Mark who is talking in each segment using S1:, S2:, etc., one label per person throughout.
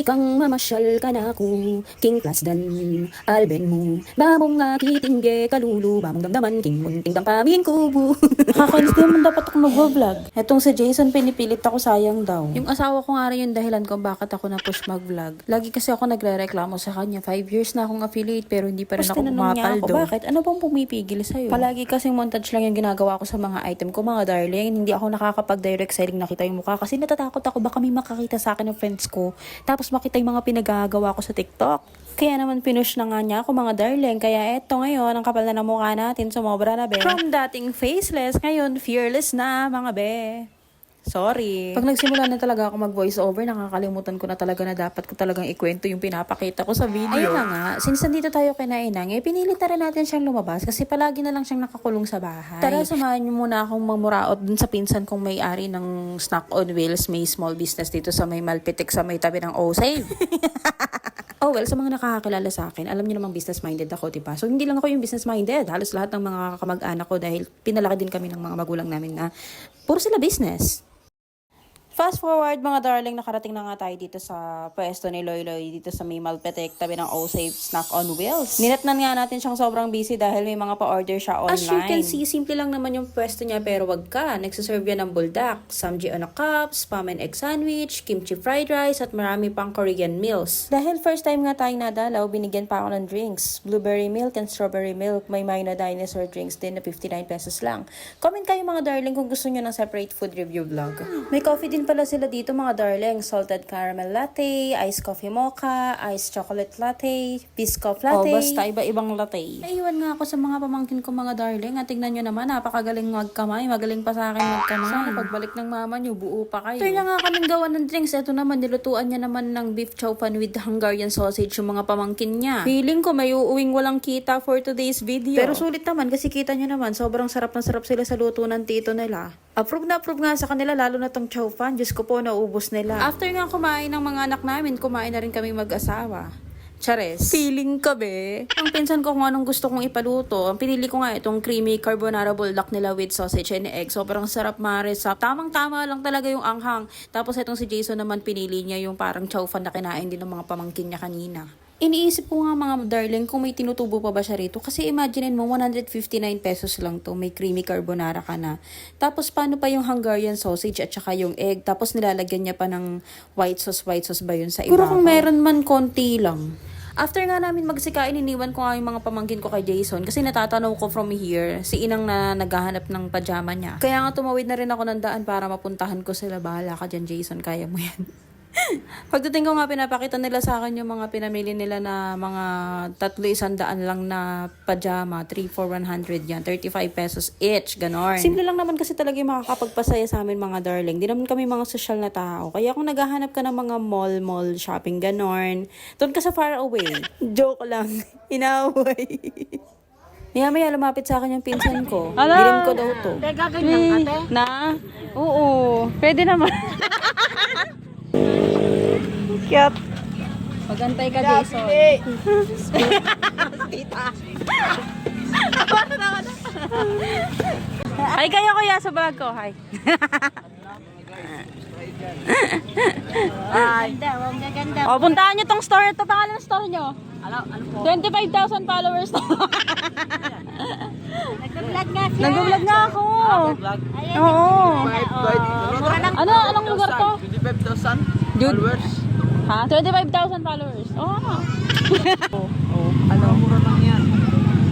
S1: Kang mamasyal ka na ko, king plasdan, alben mo. Bamong akitingge, kalulu, bamong damdaman, king munting dampamin kubo.
S2: Nakakainis naman dapat ako mag-vlog. Etong si Jason, pinipilit ako, sayang daw. Yung asawa ko nga rin yung dahilan kung bakit ako na-push mag-vlog. Lagi kasi ako nagre-reklamo sa kanya. 5 years na akong affiliate pero hindi pa rin ako pumapaldo. Bakit? Ano bang pumipigil sa'yo? Palagi kasing montage lang yung ginagawa ko sa mga item ko, mga darling. Hindi ako nakakapag-direct selling nakita yung mukha kasi natatakot ako baka may makakita sa akin ng friends ko. Tapos makita yung mga pinagagawa ko sa TikTok. Kaya naman pinush na nga niya ako, mga darling. Kaya eto ngayon, ang kapal na ng mukha natin, sumobra na be. From dating faceless, ngayon fearless na, mga be. Sorry. Pag nagsimula na talaga ako mag-voice over, nakakalimutan ko na talaga na dapat ko talagang ikwento yung pinapakita ko sa video. Ayun na nga, since nandito tayo kay Nainang, pinilit na rin natin siyang lumabas kasi palagi na lang siyang nakakulong sa bahay. Tara, samahan niyo muna akong mamuraot dun sa pinsan kong may-ari ng Snack on Wheels, may small business dito sa may Malpitek sa may tabi ng O-Save. Oh well, sa mga nakakakilala sa akin, alam niyo namang business-minded ako, diba? So, hindi lang ako yung business-minded. Halos lahat ng mga kamag-anak ko dahil pinalaki din kami ng mga magulang namin na puro sila business. Fast forward, mga darling, nakarating na nga tayo dito sa pwesto ni Loy Loy dito sa may Malpetek, tabi ng O-Save Snack on Wheels. Ninatnan nga natin siyang sobrang busy dahil may mga pa-order siya online. As you can see, simple lang naman yung pwesto niya pero wag ka. Nagsaserve yan ng buldak, samji on a cup, spam and egg sandwich, kimchi fried rice, at marami pang Korean meals. Dahil first time nga tayong nadalaw, binigyan pa ako ng drinks. Blueberry milk and strawberry milk. May Mino dinosaur drinks din na 59 pesos lang. Comment kayo, mga darling, kung gusto nyo ng separate food review vlog. May coffee din pala sila dito, mga darling. Salted caramel latte, iced coffee mocha, iced chocolate latte, biscoff latte. Basta iba-ibang latte. Naiwan nga ako sa mga pamangkin ko, mga darling. At tingnan nyo naman, napakagaling magkamay. Magaling pa sa akin magkamay. Sana pagbalik ng mama nyo, buo pa kayo. Turn na nga kaming gawa ng drinks. Ito naman, nilutuan niya naman ng beef chow fan with Hungarian sausage yung mga pamangkin niya. Feeling ko may uuwing walang kita for today's video. Pero sulit naman kasi kita nyo naman, sobrang sarap na sarap sila sa luto ng tito nila. Approve na approve nga sa kanila, lalo na tong chow fan. Diyos ko po, naubos nila. After nga kumain ng mga anak namin, kumain na rin kami mag-asawa. Chares. Feeling ka, be. Ang pinsan ko kung anong gusto kong ipaluto, ang pinili ko nga itong creamy carbonara buldak nila with sausage and egg. Sobrang sarap, mares. Tamang-tama lang talaga yung anghang. Tapos itong si Jason naman, pinili niya yung parang chow fan na kinain din ng mga pamangkin niya kanina. Iniisip ko nga, mga darling, kung may tinutubo pa ba siya rito. Kasi imaginein mo, 159 pesos lang to. May creamy carbonara ka na. Tapos paano pa yung Hungarian sausage at saka yung egg. Tapos nilalagyan niya pa ng white sauce ba yun sa ibabaw. Puro kung meron man, konti lang. After nga namin magsikain, iniwan ko nga yung mga pamangkin ko kay Jason kasi natatanaw ko from here si Inang na naghahanap ng pajama niya. Kaya nga tumawid na rin ako ng daan para mapuntahan ko sila. Bahala ka dyan, Jason, kaya mo yan. Pagdating ko nga, pinapakita nila sa akin yung mga pinamili nila na mga 300 lang na pajama, 3 for 100 yan, 35 pesos each, ganon. Simple lang naman kasi talaga yung makakapagpasaya sa amin, mga darling. Di naman kami mga social na tao. Kaya kung naghahanap ka ng mga mall shopping, ganon, doon ka sa far away. Joke lang. Inaway. Maya lumapit sa akin yung pinsan ko. Bilin ko daw to.
S3: Teka, ganyan ka, te?
S2: Na? Oo. Pwede naman. Cute. Magantay ka, Jason. Ay, kayo kuya sa vlog ko. Hi.
S3: Ganda.
S2: O, puntahan nyo tong store. Ito pangalan ng store nyo.
S3: Ano po?
S2: 25,000 followers.
S3: Nag-vlog nga siya.
S2: Nag-vlog nga ako.
S3: Ayan,
S2: Oo.
S3: mura lang.
S2: Anong lugar to?
S4: 25,000
S2: Dude.
S4: followers.
S2: Ha? 25,000 followers. Oh.
S4: Ano? Mura lang yan.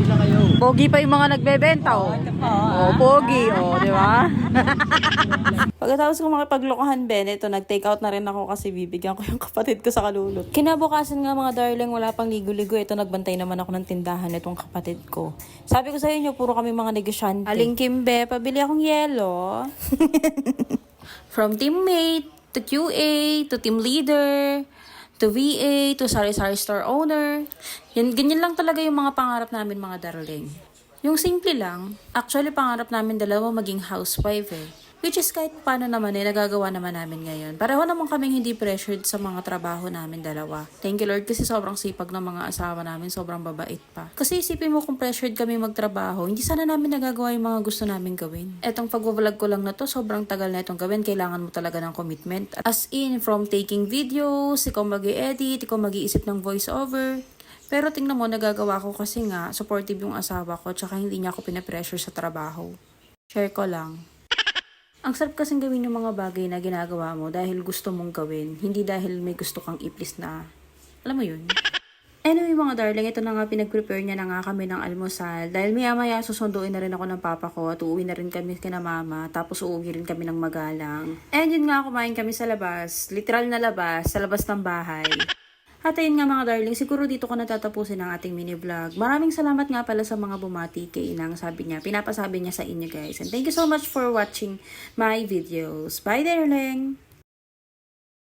S4: Sila kayo.
S2: Pogi pa yung mga nagbebenta, oh. Pogi, di ba? Pagkatapos ko makipaglokohan, Ben, ito, nag-take out na rin ako kasi bibigyan ko yung kapatid ko sa kalulot. Kinabukasan nga, mga darling, wala pang ligo-ligo. Ito, nagbantay naman ako ng tindahan itong kapatid ko. Sabi ko sa inyo, puro kami mga negosyante. Aling Kimbe, pabili akong yelo. From teammate, to QA, to team leader, to VA, to sari-sari store owner. Yan, ganyan lang talaga yung mga pangarap namin, mga darling. Yung simple lang, actually pangarap namin dalawa maging housewife eh. Which is kahit paano naman nagagawa naman namin ngayon. Pareho naman kaming hindi pressured sa mga trabaho namin dalawa. Thank you Lord kasi sobrang sipag ng mga asawa namin, sobrang babait pa. Kasi isipin mo kung pressured kami magtrabaho, hindi sana namin nagagawa yung mga gusto namin gawin. Etong pag-vlog ko lang na to, sobrang tagal na itong gawin, kailangan mo talaga ng commitment. As in, from taking videos, ikaw mag-i-edit, ikaw mag-iisip ng voiceover. Pero tingnan mo, nagagawa ko kasi nga, supportive yung asawa ko, tsaka hindi niya ako pinapressure sa trabaho. Share ko lang. Ang sarap kasing gawin yung mga bagay na ginagawa mo dahil gusto mong gawin, hindi dahil may gusto kang i-please na, alam mo yun. Anyway mga darling, ito na nga pinag-prepare niya na nga kami ng almusal. Dahil maya-maya susunduin na rin ako ng papa ko at uuwi na rin kami kina mama. Tapos uuwi rin kami ng magalang. And yun nga, kumain kami sa labas. Literal na labas, sa labas ng bahay. At ayun nga mga darling, siguro dito ko natatapusin ang ating mini vlog. Maraming salamat nga pala sa mga bumati kay Inang. Sabi niya, pinapasabi niya sa inyo guys. And thank you so much for watching my videos. Bye darling!